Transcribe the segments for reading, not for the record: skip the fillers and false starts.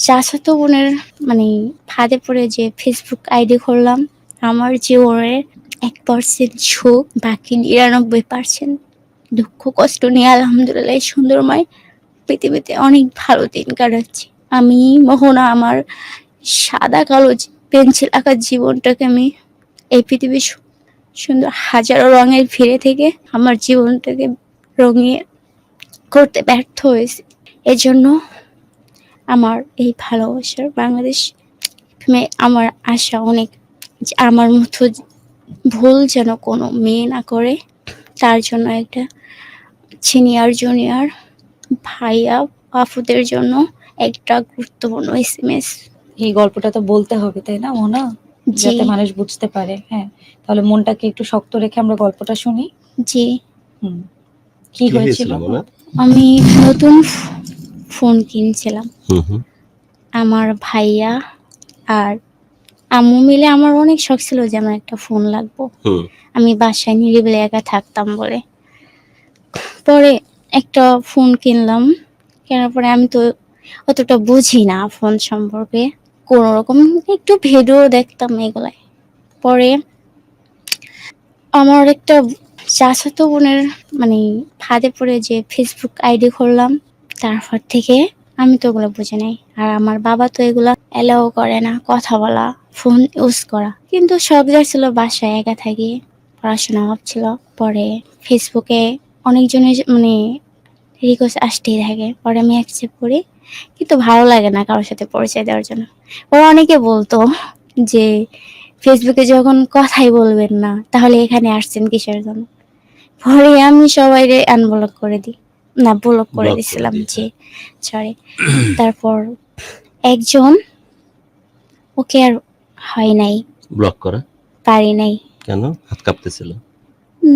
চাচাতো বোনের মানে ফাঁদে পড়ে যে ফেসবুক আইডি খুললাম, আমার জীবনের 1% সুখ, বাকি 99% দুঃখ কষ্ট নিয়ে আলহামদুলিল্লাহ সুন্দরময় পৃথিবীতে অনেক ভালো দিন কাটাচ্ছি। আমি মোহনা আমার সাদা কালো পেন্সিল আঁকার জীবনটাকে আমি এই পৃথিবীর সুন্দর হাজারো রঙের ভিড়ে থেকে আমার জীবনটাকে রঙিয়ে করতে ব্যর্থ হয়েছি। এজন্য আমার এই ভালোবাসার বাংলাদেশ আমার আশা অনেক যে আমার মতো ভুল যেন কোনো মেয়ে না করে, তার জন্য একটা সিনিয়র জুনিয়র ভাইয়া আপুদের জন্য একটা গুরুত্বপূর্ণ SMS। এই গল্পটা তো বলতে হবে তাই না মোনা, যাতে মানুষ বুঝতে পারে। হ্যাঁ, তাহলে মনটাকে একটু শক্ত রেখে আমরা গল্পটা শুনি। জি। কি হয়েছিল? আমি নতুন ফোন কিনছিলাম। আমার ভাইয়া আর আম্মু মিলে আমার অনেক শখ ছিল যে আমার একটা ফোন লাগবে। আমি বাসায় নিরিবিলি একা থাকতাম বলে পরে একটা ফোন কিনলাম। কেনার পরে আমি তো অতটা বুঝি না ফোন সম্পর্কে, কোনো রকম একটু ভিডিও দেখতাম এগুলাই। পরে আমার একটা চাচাতো বোনের মানে ফাঁদে পড়ে যে ফেসবুক আইডি খুললাম, তারপর থেকে আমি তো ওগুলো বুঝি নাই। আর আমার বাবা তো এগুলা অ্যালাউ করে না কথা বলা, ফোন ইউজ করা। কিন্তু শখ ছিল বাসায় একা থাকি, পড়াশোনা হচ্ছিল। পরে ফেসবুকে অনেকজনের রিকোয়েস্ট আসতেই থাকে, পরে আমি অ্যাকসেপ্ট করি। কিন্তু ভালো লাগে না কারোর সাথে পরিচয় দেওয়ার জন্য। ওরা অনেকে বলতো যে ফেসবুকে যখন কথাই বলবেন না তাহলে এখানে আসছেন কিসের জন্য। পরে আমি সবাইরে আনব্লক করে দিই, না ব্লক করে দিছিলাম। জি সরি। তারপর একজন, ওকে আর হয় নাই ব্লক করা, পারি নাই। কেন? হাত কাঁপতেছিল?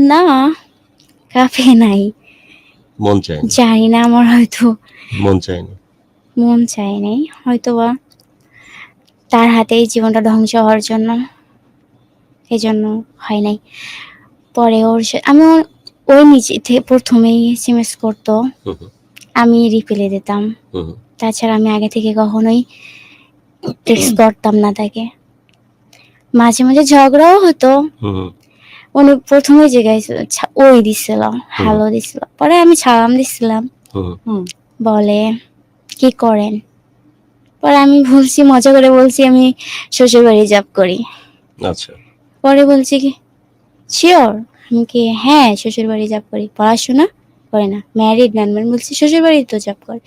না, কাঁপে নাই, মন চায় না, জানি না, আমার হয়তো মন চায় না, মন চায় নাই হয়তো বা তার হাতেই জীবনটা ধ্বংস হওয়ার জন্য, এজন্য হয় নাই। পরে আমি ওই নিজে থেকে প্রথমেই SMS করতো, আমি রিপ্লাই দিতাম। তাছাড়া আমি আগে থেকে কখনোই টেক্সট করতাম না তাকে। মাঝে মাঝে ঝগড়াও হতো। উনি প্রথমে জায়গায় ওই দিছিল, হ্যালো দিছিল, পরে আমি সালাম দিছিলাম। বলে কি করেন? পরে আমি বলছি, মজা করে বলছি আমি শ্বশুর বাড়ি জব করি। আচ্ছা। পরে বলছি কি শিওর? আমি কি হ্যাঁ শ্বশুর বাড়ি জব করি। পড়াশোনা করে না, ম্যারিড না। মানে বলছি শ্বশুর বাড়ি তো জব করে।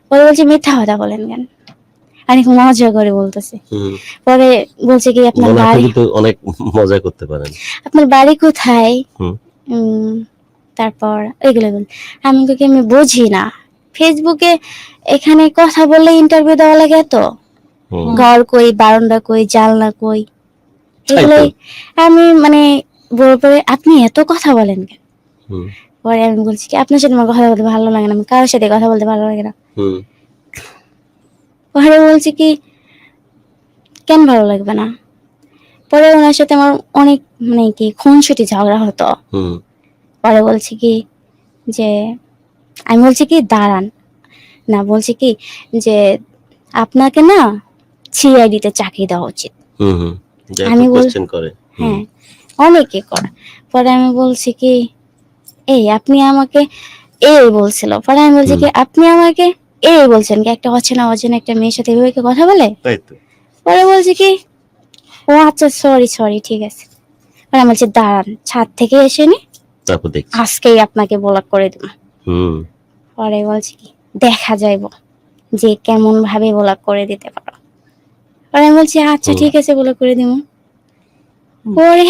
পরে বলছে মিথ্যা কথা বলেন কেন? অনেক মজা করে বলতেছে। পরে বলছে কি আপনার বাড়ি, তো অনেক মজা করতে পারেন, আপনার বাড়ি কোথায়? তারপর এগুলো বল। আমি কি আমি বুঝি না ফেসবুকে এখানে কথা বললে ইন্টারভিউ দেওয়া লাগে, তো ঘর কই, বারান্দা কই, জানলা কই, এগুলোই আমি পরে আপনি এত কথা বলেন কেন? পরে আমি বলছি কি আপনার সাথে আমার কথা বলতে ভালো লাগে না, আমি কারোর সাথে কথা বলতে ভালো লাগে না। পরে বলছি কি কেন ভালো লাগবে না? পরে ওনার সাথে আমার অনেক কি খুনসুটি ঝগড়া হতো। পরে বলছি কি যে আমি বলছি কি দাঁড়ান না, বলছি কি যে আপনাকে না সিআইডিতে চাকরি দেওয়া উচিত। আমি কোশ্চেন করে, হ্যাঁ অনেকে করে। পরে আমি বলছি কি এই আপনি আমাকে এই বলছিল। পরে আমি বলছি কি আপনি আমাকে এই বলছেন কি? একটা অচেনা একটা মেয়ের সাথে এভাবে কথা বলে? পরে বলছি কি ও আচ্ছা সরি ঠিক আছে। পরে আমি বলছি দাঁড়ান, ছাদ থেকে এসে নি, তারপর দেখছি আজকেই আপনাকে ব্লক করে দেব। পরে বলছি কি দেখা যাইব যে কেমন ভাবে ব্লক করে দিতে পারো। পরে আমি বলছি আচ্ছা ঠিক আছে ব্লক করে দিব। পরে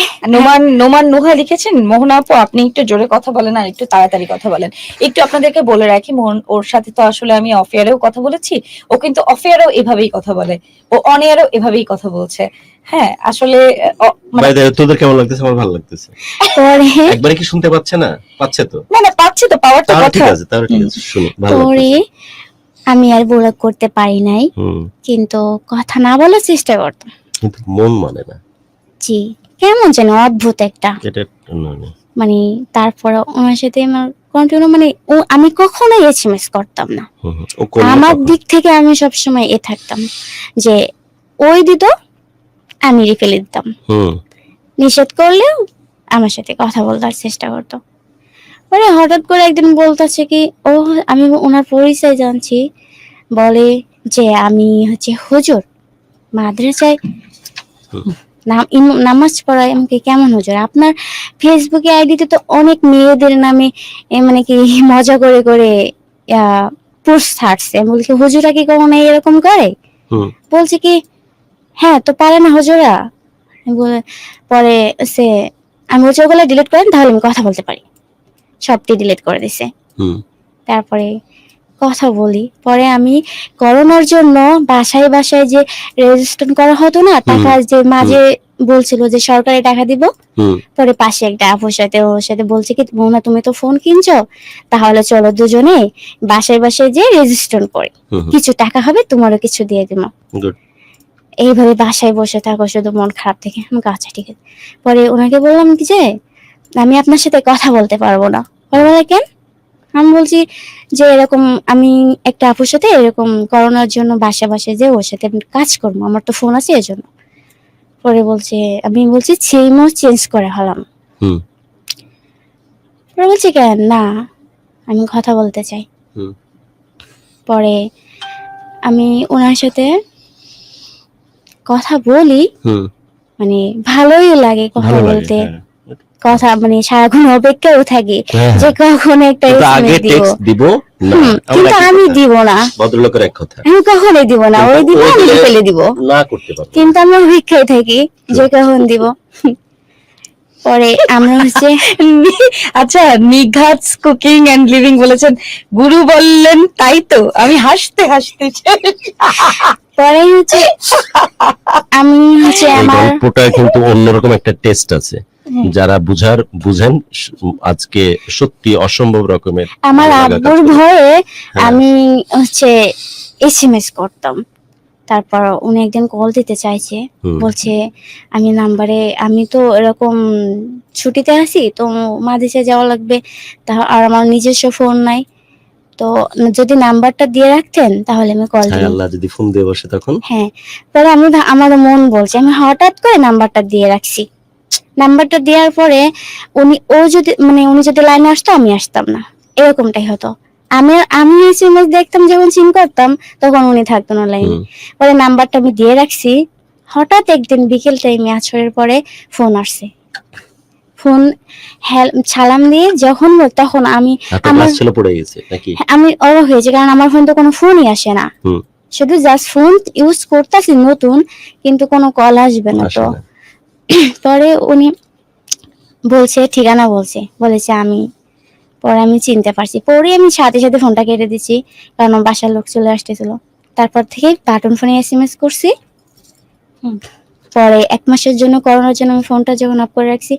নোমান নুহা লিখেছেন, মোহনা আপু আপনি একটু জোরে কথা বলেন আর একটু তাড়াতাড়ি কথা বলেন। একটু আপনাদেরকে বলে রাখি, মোহন ওর সাথে তো আসলে আমি অফ এয়ারেও কথা বলেছি, ও কিন্তু অফ এয়ারেও এভাবেই কথা বলে, ও অন এয়ারেও এভাবেই কথা বলছে। হ্যাঁ আসলে তোদের কেমন লাগতেছে? আমার ভালো লাগতেছে। একবারে কি শুনতে পাচ্ছে না? পাচ্ছে তো? না পাচ্ছে তো, পাওয়ার তো কথা। ঠিক আছে, তাহলে ঠিক আছে, শুনি। ভালো পরে আমি আর ব্লক করতে পারি নাই, কিন্তু কথা না বলার চেষ্টা করতাম, কিন্তু মন মানে না। জি কেমন যেন অদ্ভুত একটা তারপরে ওনার সাথে আমার কন্টিনিউ মানে আমি কখনোই এসএমএস করতাম না। ও করলে আমার তখন? দিক থেকে আমি সবসময় থাকতাম যে ওই দিত, আমি রিপ্লাই দিতাম। নিষেধ করলেও আমার সাথে কথা বলার চেষ্টা করতো। পরে হঠাৎ করে একদিন বলতেছে কি, ও আমি ওনার পরিচয় জানছি, বলে যে আমি হচ্ছে হুজুর, মাদ্রাসায় নামাজ পড়াই। আমাকে কেমন হুজুর? আপনার ফেসবুকে আইডিতে তো অনেক মেয়েদের নামে মানে কি মজা করে করে পোস্ট ছাড়ছে। বলছি হুজুরা কি কখনো এরকম করে? বলছে কি হ্যাঁ, তো পারে না হুজুরা। পরে সে আমি বলছি ওগুলো ডিলিট করেন, তাহলে আমি কথা বলতে পারি। সবটি ডিলিট করে দিছে। তারপরে কথা বলি। পরে আমি করোনার জন্য বাসায় বাসায় যে রেজিস্ট্রেশন করা হতো না, টাকা যে মাঝে বলছিল যে সরকারি টাকা দিব, পরে পাশে একটা আপুর সাথে ওর সাথে বলছে কি, মোনা তুমি তো ফোন কিনছো, তাহলে চলো দুজনে বাসায় বাসায় যে রেজিস্ট্রেশন করি, কিছু টাকা হবে, তোমারও কিছু দিয়ে দিব। এইভাবে বাসায় বসে থাকো শুধু মন খারাপ থেকে। আমি আচ্ছা ঠিক আছে। পরে ওনাকে বললাম কি যে আমি আপনার সাথে কথা বলতে পারবো না। পরে বলে কেন? আমি বলছি যে এরকম আমি একটা আপুর সাথে এরকম করোনার জন্য বাসা বাসায় যে ওর সাথে কাজ করবো, আমার তো ফোন আছে এজন্য। পরে বলছে, আমি বলছি সিমও চেঞ্জ করে হলাম। পরে বলছে কেন? না, আমি কথা বলতে চাই। পরে আমি ওনার সাথে কথা বলি, মানে ভালোই লাগে কথা বলতে। কথা মানে সারাক্ষণ অপেক্ষাও থাকি যে কখন একটা এসএমএস দিব, কিন্তু আমি দিব না। ভদ্রলোকের এক কথা, আমি কখনোই দিব না। ওই দিব, আমি ফেলে দিব না করতে পারবো, কিন্তু আমি অপেক্ষায় থাকি যে কখন দিব। পরে আমরা হচ্ছে আচ্ছা, নিঘাত কুকিং এন্ড লিভিং বলেছেন, গুরু বললেন তাই তো আমি হাসতে হাসতে পরে হচ্ছে আমি হচ্ছে আমার গল্পটা কিন্তু অন্যরকম একটা টেস্ট আছে। যারা বুঝেন আজকে সত্যি অসম্ভব রকমের। আমার আব্বুর ভয়ে আমি হচ্ছে এসএমএস করতাম। তারপর উনি একদিন কল দিতে চাইছে, বলছে আমি নাম্বারে, আমি তো এরকম ছুটিতে আছি, তো মাদ্রাসায় যাওয়া লাগবে, আর আমার নিজস্ব ফোন নাই, তো যদি নাম্বারটা দিয়ে রাখতেন তাহলে আমি কল দিই। আল্লাহ যদি ফোন দিয়ে বসে তখন। হ্যাঁ, পরে আমি আমার মন বলছে, আমি হঠাৎ করে নাম্বারটা দিয়ে রাখছি। নাম্বারটা দেওয়ার পরে উনি যদি লাইনে আসতো, আমি আসতাম না, এরকমটাই হতো। আমি এসএমএস দেখতাম, যখন সিম করতাম তখন উনি থাকতো না লাইনে। পরে নাম্বারটা আমি দিয়ে রাখছি। হঠাৎ একদিন বিকেল টাইমে আসরের পরে ফোন আসছে। ফোন সালাম দিয়ে যখন তখন আমি আমি অবাক হয়েছি, কারণ আমার ফোন তো কোনো ফোনই আসে না, শুধু জাস্ট ফোন ইউজ করতেছি নতুন, কিন্তু কোনো কল আসবে না। তো পরে উনি বলছে ঠিকানা বলেছে আমি। পরে আমি চিনতে পারছি, পরে আমি সাথে সাথে ফোনটা কেটে দিচ্ছি, কারণ বাসার লোক চলে আসতেছিল। তারপর থেকে বাটন ফোনে এসএমএস করছি। পরে 1 মাসের জন্য, করোনার জন্য আমি ফোনটা যখন অফ করে রাখছি,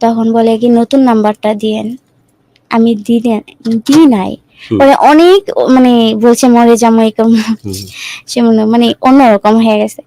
তখন বলে কি নতুন নাম্বারটা দিয়েন। আমি দিই নাই। পরে অনেক মানে বলছে মরে যাবো, এরকম সে মানে অন্যরকম হয়ে গেছে।